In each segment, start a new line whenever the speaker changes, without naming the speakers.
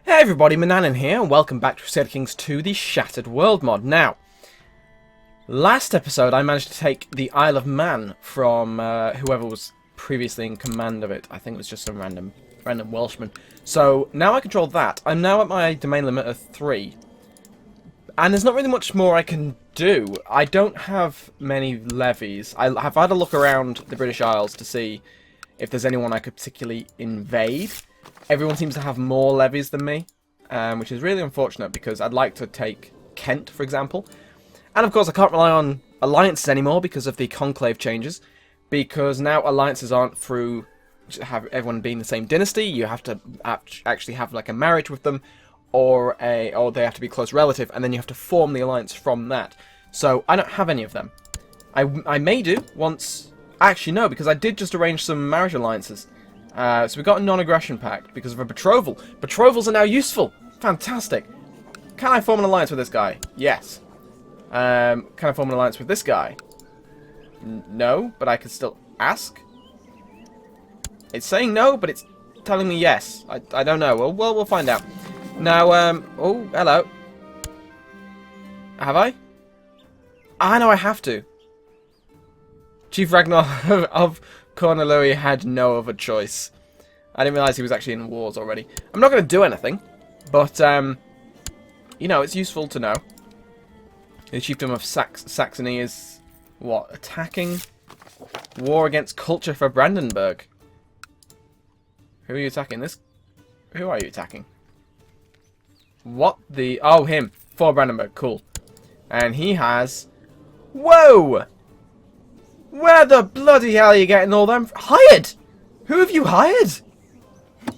Hey everybody, Mananan here, and welcome back to Crusader Kings 2, the Shattered World mod. Now, last episode I managed to take the Isle of Man from whoever was previously in command of it. I think it was just some random Welshman. So, now I control that. I'm now at my domain limit of 3. And there's not really much more I can do. I don't have many levies. I have had a look around the British Isles to see if there's anyone I could particularly invade. Everyone seems to have more levies than me, which is really unfortunate because I'd like to take Kent, for example. And of course I can't rely on alliances anymore because of the conclave changes, because now alliances aren't through have everyone being the same dynasty. You have to actually have like a marriage with them, or they have to be close relative, and then you have to form the alliance from that. So I don't have any of them. I may do once. Actually no, because I did just arrange some marriage alliances. So we got a non-aggression pact because of a betrothal. Betrothals are now useful. Fantastic. Can I form an alliance with this guy? Yes. Can I form an alliance with this guy? No, but I can still ask. It's saying no, but it's telling me yes. I don't know. Well, we'll find out. Now, oh, hello. Have I? Ah, no, I have to. Chief Ragnar of Cornelui had no other choice. I didn't realise he was actually in wars already. I'm not going to do anything, but, you know, it's useful to know. The chiefdom of Saxony is, what, attacking? War against culture for Brandenburg. Who are you attacking? Who are you attacking? What the... Oh, him. For Brandenburg. Cool. And he has... Whoa! Where the bloody hell are you getting all them? Hired? Who have you hired?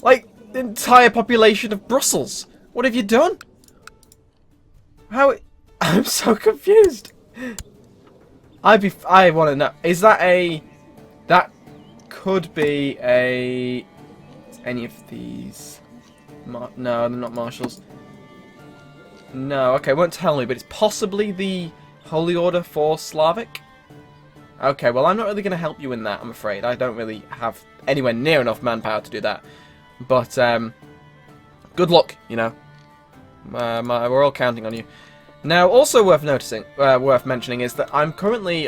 Like, the entire population of Brussels. What have you done? How... I'm so confused. I want to know. Is that a... That could be a... Any of these... No, they're not marshals. No, okay, won't tell me, but it's possibly the Holy Order for Slavic? Okay, well, I'm not really going to help you in that, I'm afraid. I don't really have anywhere near enough manpower to do that. But, good luck, you know. We're all counting on you. Now, also worth mentioning is that I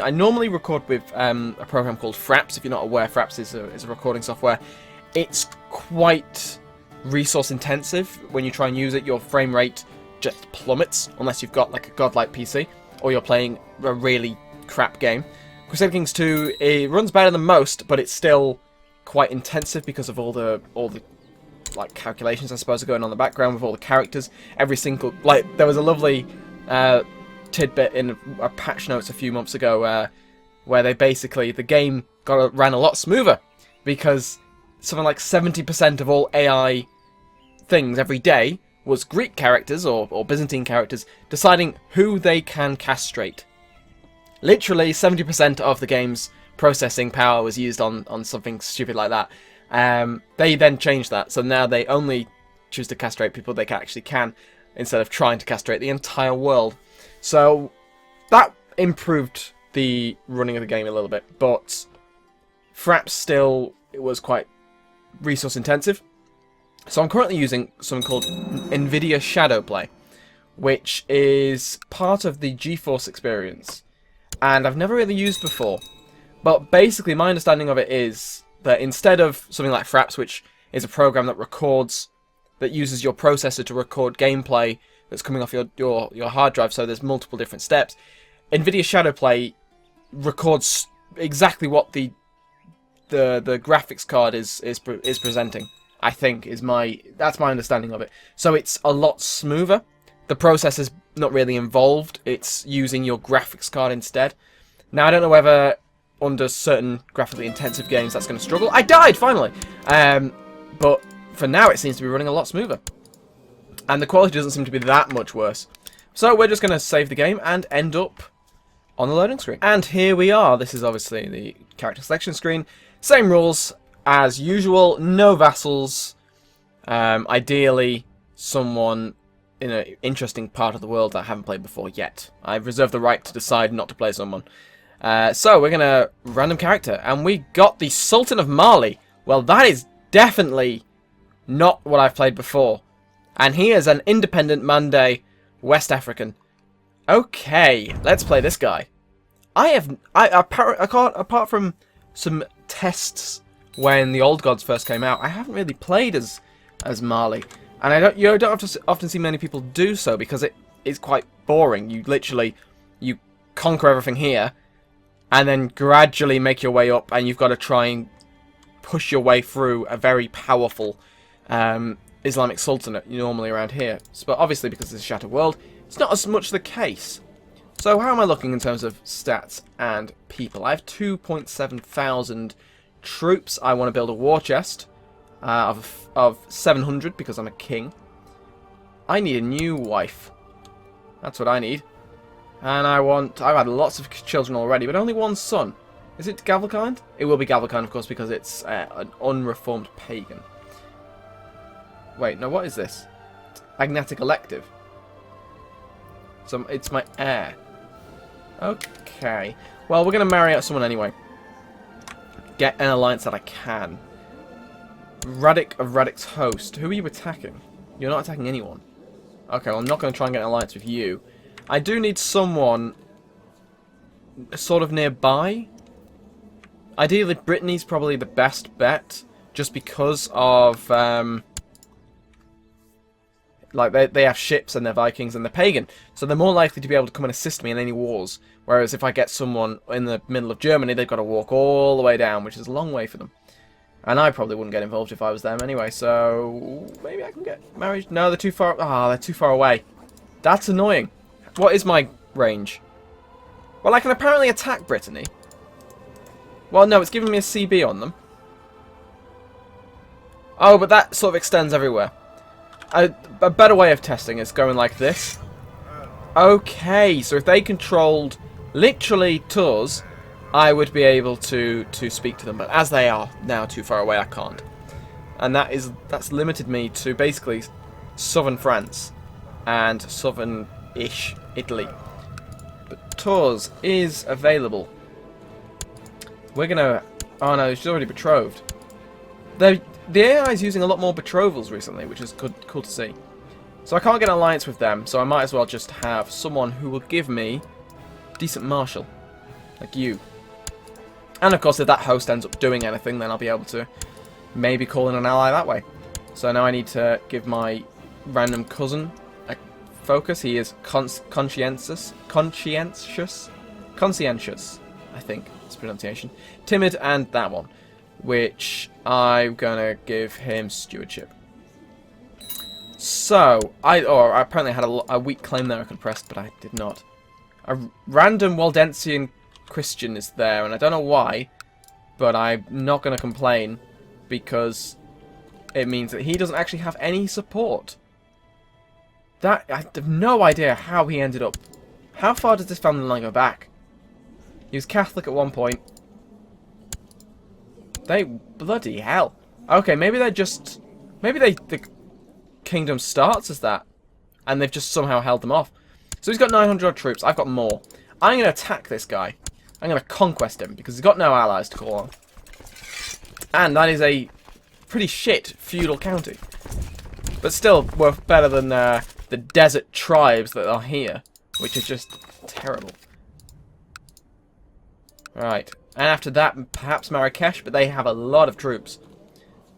normally record with a program called Fraps. If you're not aware, Fraps is a recording software. It's quite resource intensive. When you try and use it, your frame rate just plummets, unless you've got like a godlike PC, or you're playing a really crap game. Crusader Kings 2, it runs better than most, but it's still quite intensive because of all the like calculations I suppose are going on in the background with all the characters. Every single there was a lovely tidbit in a patch notes a few months ago where they basically the game ran a lot smoother because something like 70% of all AI things every day was Greek characters or Byzantine characters deciding who they can castrate. Literally 70% of the game's processing power was used on something stupid like that. They then changed that, so now they only choose to castrate people they actually can, instead of trying to castrate the entire world. So that improved the running of the game a little bit, but Fraps still it was quite resource intensive. So I'm currently using something called NVIDIA Shadowplay, which is part of the GeForce experience. And I've never really used before. But basically my understanding of it is that instead of something like Fraps, which is a program that uses your processor to record gameplay that's coming off your hard drive, so there's multiple different steps, NVIDIA Shadowplay records exactly what the graphics card is presenting. I think that's my understanding of it. So it's a lot smoother. The processor's not really involved. It's using your graphics card instead. Now I don't know whether under certain graphically intensive games that's going to struggle. I died finally, but for now it seems to be running a lot smoother, and the quality doesn't seem to be that much worse. So we're just going to save the game and end up on the loading screen. And here we are. This is obviously the character selection screen. Same rules as usual, no vassals, ideally someone in an interesting part of the world that I haven't played before yet. I've reserved the right to decide not to play someone. So we're going to random character, and we got the Sultan of Mali. Well, that is definitely not what I've played before. And he is an independent Mande West African. Okay, let's play this guy. Apart from some tests when the Old Gods first came out, I haven't really played as Mali, and you don't often see many people do so because it is quite boring. You conquer everything here, and then gradually make your way up, and you've got to try and push your way through a very powerful Islamic Sultanate normally around here. But obviously, because it's a Shattered World, it's not as much the case. So how am I looking in terms of stats and people? I have 2.7 thousand troops. I want to build a war chest of 700 because I'm a king. I need a new wife. That's what I need. And I've had lots of children already, but only one son. Is it Gavelkind? It will be Gavelkind, of course, because it's an unreformed pagan. Wait, no, what is this? Agnatic Elective. So it's my heir. Okay. Well, we're going to marry out someone anyway. Get an alliance that I can. Radic of Radic's host. Who are you attacking? You're not attacking anyone. Okay, well, I'm not going to try and get an alliance with you. I do need someone sort of nearby. Ideally, Brittany's probably the best bet, just because of like they have ships and they're Vikings and they're pagan, so they're more likely to be able to come and assist me in any wars. Whereas if I get someone in the middle of Germany, they've got to walk all the way down, which is a long way for them. And I probably wouldn't get involved if I was them anyway. So maybe I can get married. No, they're too far. Ah, they're too far away. That's annoying. What is my range? Well, I can apparently attack Brittany. Well, no, it's giving me a CB on them. Oh, but that sort of extends everywhere. A better way of testing is going like this. Okay, so if they controlled literally Tours, I would be able to speak to them. But as they are now too far away, I can't. And that's limited me to basically southern France and southern-ish Italy. But Tours is available. We're gonna... Oh no, she's already betrothed. The AI is using a lot more betrothals recently, which is cool to see. So I can't get an alliance with them, so I might as well just have someone who will give me a decent marshal. Like you. And of course, if that host ends up doing anything, then I'll be able to maybe call in an ally that way. So now I need to give my random cousin a focus. He is conscientious, I think it's pronunciation. Timid, and that one, which I'm gonna give him stewardship. So I apparently had a weak claim there I could press, but I did not. A random Waldensian Christian is there, and I don't know why, but I'm not gonna complain because it means that he doesn't actually have any support. I have no idea how he ended up. How far does this family line go back? He was Catholic at one point. Bloody hell. Okay, maybe they're just... Maybe the kingdom starts as that, and they've just somehow held them off. So he's got 900 odd troops. I've got more. I'm going to attack this guy. I'm going to conquest him, because he's got no allies to call on. And that is a pretty shit feudal county. But still, worth better than the desert tribes that are here, which are just terrible. Right. And after that, perhaps Marrakesh, but they have a lot of troops.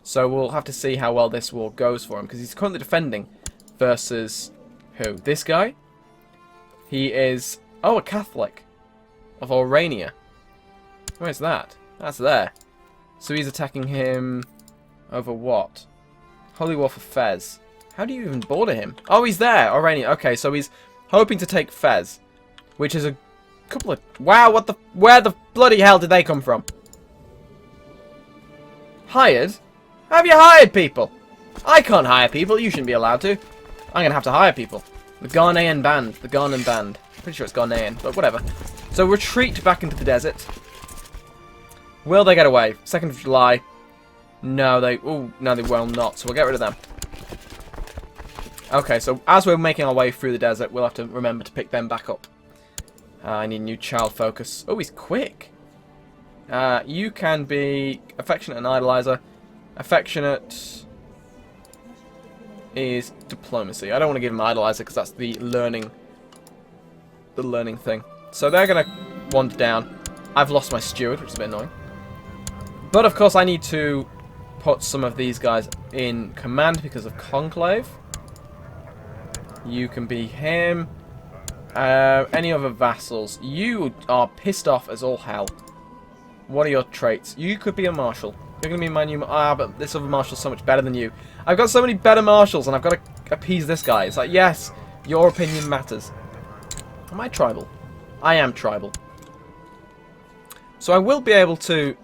So we'll have to see how well this war goes for him, because he's currently defending versus... who? This guy? He is... oh, a Catholic of Aurania. Where's that? That's there. So he's attacking him over what? Holy War for Fez. How do you even border him? Oh, he's there! Aurania. Okay, so he's hoping to take Fez, which is a couple of... wow, what the... where the bloody hell did they come from? Hired? Have you hired people? I can't hire people. You shouldn't be allowed to. I'm going to have to hire people. The Ghanaian band. The Ghanan band. Pretty sure it's Ghanaian, but whatever. So retreat back into the desert. Will they get away? 2nd of July. No, they... ooh, no, they will not. So we'll get rid of them. Okay, so as we're making our way through the desert, we'll have to remember to pick them back up. I need new child focus. Oh, he's quick. You can be affectionate and idolizer. Affectionate is diplomacy. I don't want to give him idolizer because that's the learning thing. So they're going to wander down. I've lost my steward, which is a bit annoying. But of course I need to put some of these guys in command because of Conclave. You can be him. Any other vassals? You are pissed off as all hell. What are your traits? You could be a marshal. You're going to be my new... but this other marshal's so much better than you. I've got so many better marshals and I've got to appease this guy. It's like, yes, your opinion matters. Am I tribal? I am tribal. So I will be able to,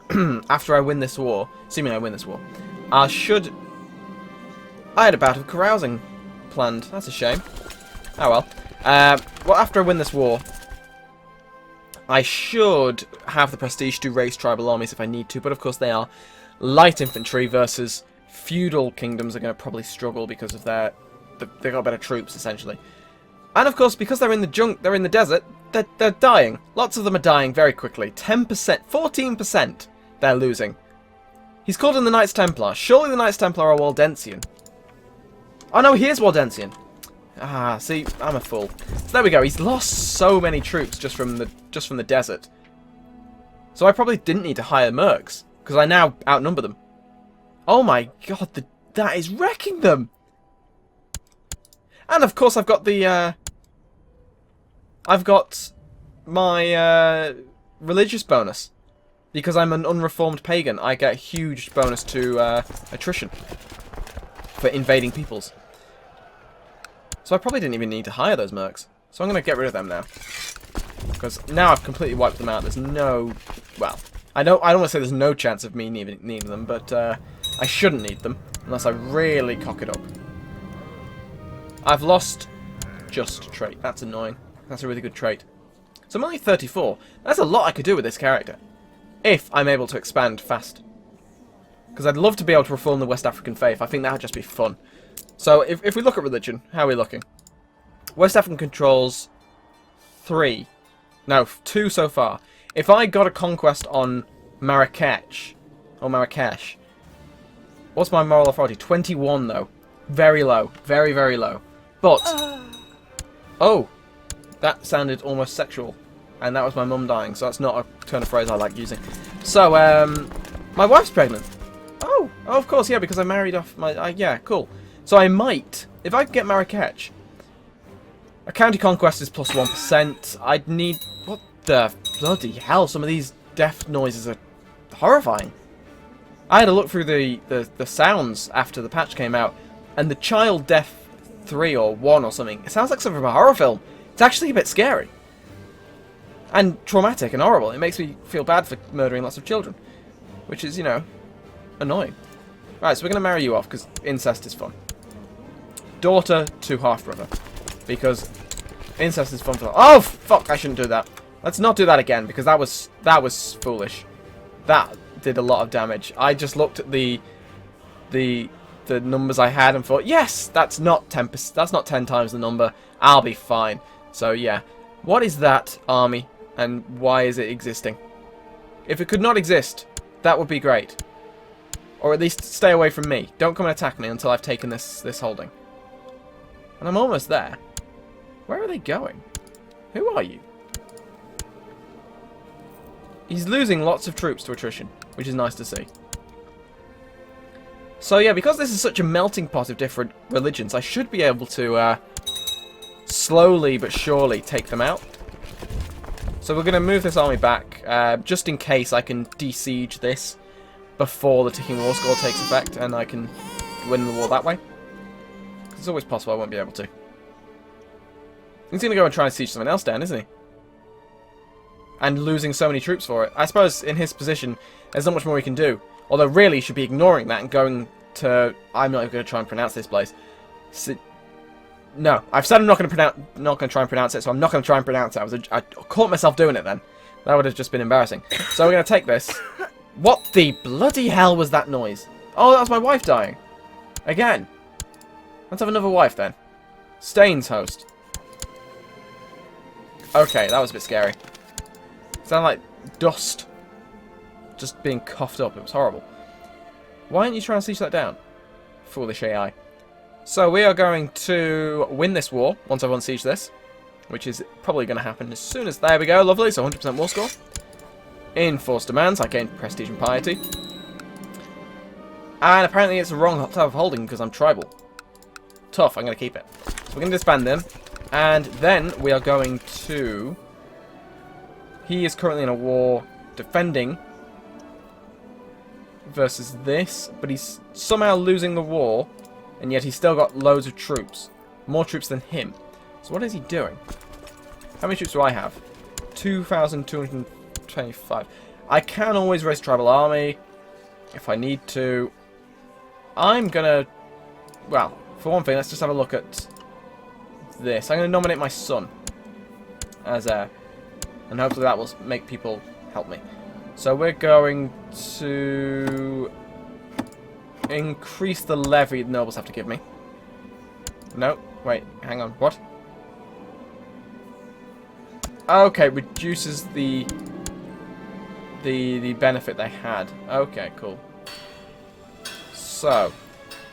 after I win this war, assuming I win this war, I had a bout of carousing planned. That's a shame. Oh well. Well, after I win this war, I should have the prestige to raise tribal armies if I need to, but of course they are light infantry versus feudal kingdoms are going to probably struggle because of they've got better troops essentially. And of course, because they're in the desert, they're dying. Lots of them are dying very quickly. 10%, 14% they're losing. He's called in the Knights Templar. Surely the Knights Templar are Waldensian. Oh no, he is Waldensian. Ah, see, I'm a fool. So there we go. He's lost so many troops just from the desert. So I probably didn't need to hire mercs because I now outnumber them. Oh my god, that is wrecking them. And of course I've got my religious bonus. Because I'm an unreformed pagan, I get a huge bonus to attrition for invading peoples. So I probably didn't even need to hire those mercs. So I'm going to get rid of them now. Because now I've completely wiped them out. There's no... Well, I don't want to say there's no chance of me needing them, but I shouldn't need them. Unless I really cock it up. I've lost just trait. That's annoying. That's a really good trait. So I'm only 34. That's a lot I could do with this character. If I'm able to expand fast. Because I'd love to be able to reform the West African faith. I think that would just be fun. So if we look at religion, how are we looking? West African controls 3. No, 2 so far. If I got a conquest on Marrakech, or Marrakesh, what's my moral authority? 21 though. Very low. Very, very low. But, oh, that sounded almost sexual. And that was my mum dying, so that's not a turn of phrase I like using. So, my wife's pregnant. Oh, of course, yeah, because I married off my... yeah, cool. So I might, if I could get Marrakech, a county conquest is plus 1%. I'd need... What the bloody hell? Some of these death noises are horrifying. I had a look through the sounds after the patch came out, and the child death 3 or 1 or something, it sounds like something from a horror film. It's actually a bit scary. And traumatic and horrible. It makes me feel bad for murdering lots of children. Which is, you know, annoying. Right, so we're going to marry you off, because incest is fun. Daughter to half-brother. Because incest is fun for... Oh, fuck, I shouldn't do that. Let's not do that again, because that was foolish. That did a lot of damage. I just looked at the numbers I had and thought, yes, that's not 10%. That's not 10 times the number. I'll be fine. So, yeah. What is that army? And why is it existing? If it could not exist, that would be great. Or at least stay away from me. Don't come and attack me until I've taken this holding. And I'm almost there. Where are they going? Who are you? He's losing lots of troops to attrition, which is nice to see. So yeah, because this is such a melting pot of different religions, I should be able to slowly but surely take them out. So we're going to move this army back, just in case I can de-siege this before the ticking war score takes effect, and I can win the war that way. It's always possible I won't be able to. He's going to go and try and siege something else down, isn't he? And losing so many troops for it. I suppose in his position, there's not much more he can do. Although really, he should be ignoring that and going to... I'm not even going to try and pronounce this place. No, I've said I'm not going to try and pronounce it, so I'm not going to try and pronounce it. I caught myself doing it then. That would have just been embarrassing. So we're going to take this. What the bloody hell was that noise? Oh, that was my wife dying. Again. Let's have another wife then. Stains host. Okay, that was a bit scary. Sounded like dust just being coughed up. It was horrible. Why aren't you trying to siege that down? Foolish AI. So we are going to win this war once I've unsieged this, which is probably going to happen as soon as... There we go, lovely, so 100% war score. Enforced demands, I gained prestige and piety. And apparently it's the wrong type of holding because I'm tribal. Tough, I'm going to keep it. So we're going to disband them. And then we are going to... He is currently in a war defending versus this, but he's somehow losing the war, and yet he's still got loads of troops. More troops than him. So what is he doing? How many troops do I have? 2,225. I can always raise a tribal army if I need to. I'm gonna... Well, for one thing, let's just have a look at this. I'm gonna nominate my son as heir, and hopefully that will make people help me. So we're going to increase the levy the nobles have to give me. No, wait, hang on, what? Okay, reduces the benefit they had. Okay, cool. So,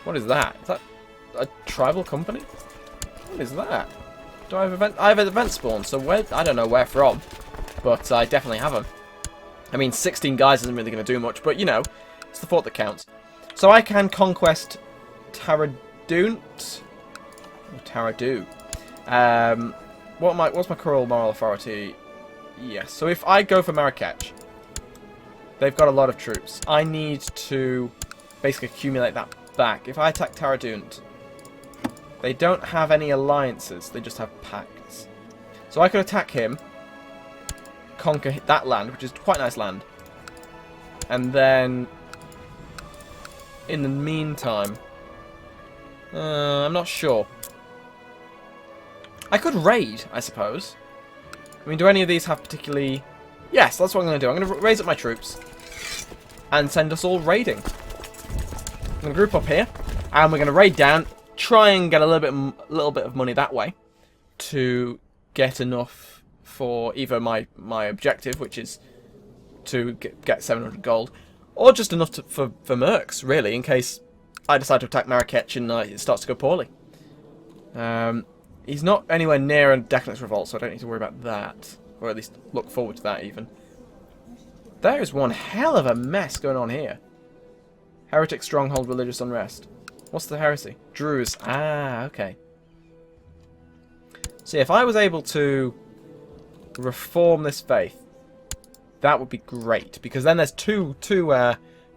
what is that? Is that a tribal company? What is that? Do I have event? I have an event spawn. So where? I don't know where from, but I definitely have them. I mean, 16 guys isn't really going to do much, but you know, it's the thought that counts. So I can conquest Taradunt. Taradu. What's my current moral authority? Yes. So if I go for Marrakech, they've got a lot of troops. I need to basically accumulate that back. If I attack Taradunt, they don't have any alliances. They just have pacts. So I could attack him, conquer that land, which is quite nice land, and then in the meantime, I'm not sure. I could raid, I suppose. I mean, do any of these have particularly... Yes, that's what I'm going to do. I'm going to raise up my troops and send us all raiding. I'm going to group up here, and we're going to raid down, try and get a little bit of money that way to get enough for either my objective, which is to get 700 gold, or just enough for mercs, really, in case I decide to attack Marrakech and it starts to go poorly. He's not anywhere near a Declan's revolt, so I don't need to worry about that. Or at least look forward to that, even. There is one hell of a mess going on here. Heretic stronghold, religious unrest. What's the heresy? Druze. Ah, okay. See, if I was able to reform this faith, that would be great. Because then there's two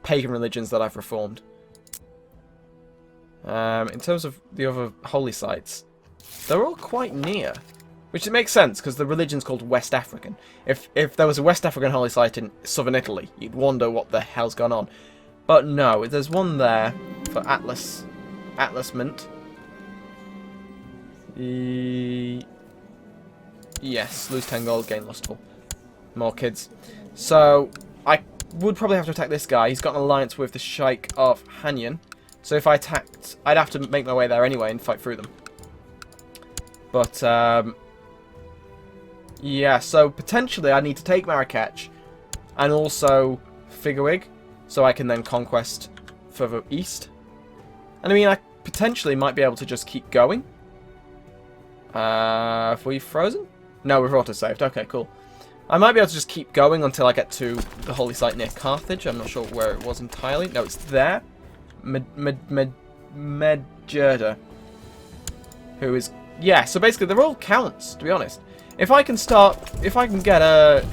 pagan religions that I've reformed. In terms of the other holy sites, they're all quite near, which it makes sense because the religion's called West African. If there was a West African holy site in southern Italy, you'd wonder what the hell's gone on. But no, there's one there for Atlas Mint. Yes, lose 10 gold, gain lustful. More kids. So I would probably have to attack this guy. He's got an alliance with the Sheikh of Hanyan. So if I attacked, I'd have to make my way there anyway and fight through them. But, yeah, so potentially I need to take Marrakech and also Figuig, so I can then conquest further east. And I mean, I potentially might be able to just keep going. Have we frozen? No, we've auto-saved. Okay, cool. I might be able to just keep going until I get to the holy site near Carthage. I'm not sure where it was entirely. No, it's there. Medjerda, who is... Yeah, so basically they're all counts, to be honest. If I can get a...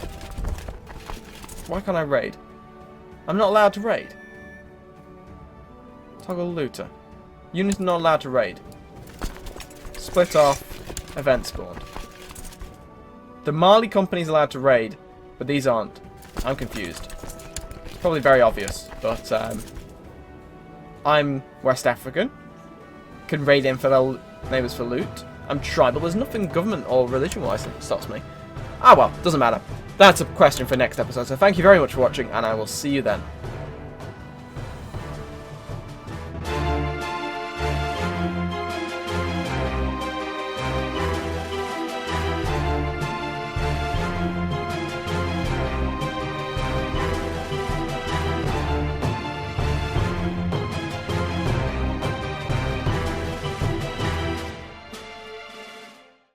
Why can't I raid? I'm not allowed to raid. Toggle looter. Units not allowed to raid. Split off. Event spawned. The Mali company's allowed to raid, but these aren't. I'm confused. It's probably very obvious, but I'm West African. Can raid infidel neighbours for loot. I'm tribal. There's nothing government or religion-wise that stops me. Ah well, doesn't matter. That's a question for next episode, so thank you very much for watching, and I will see you then.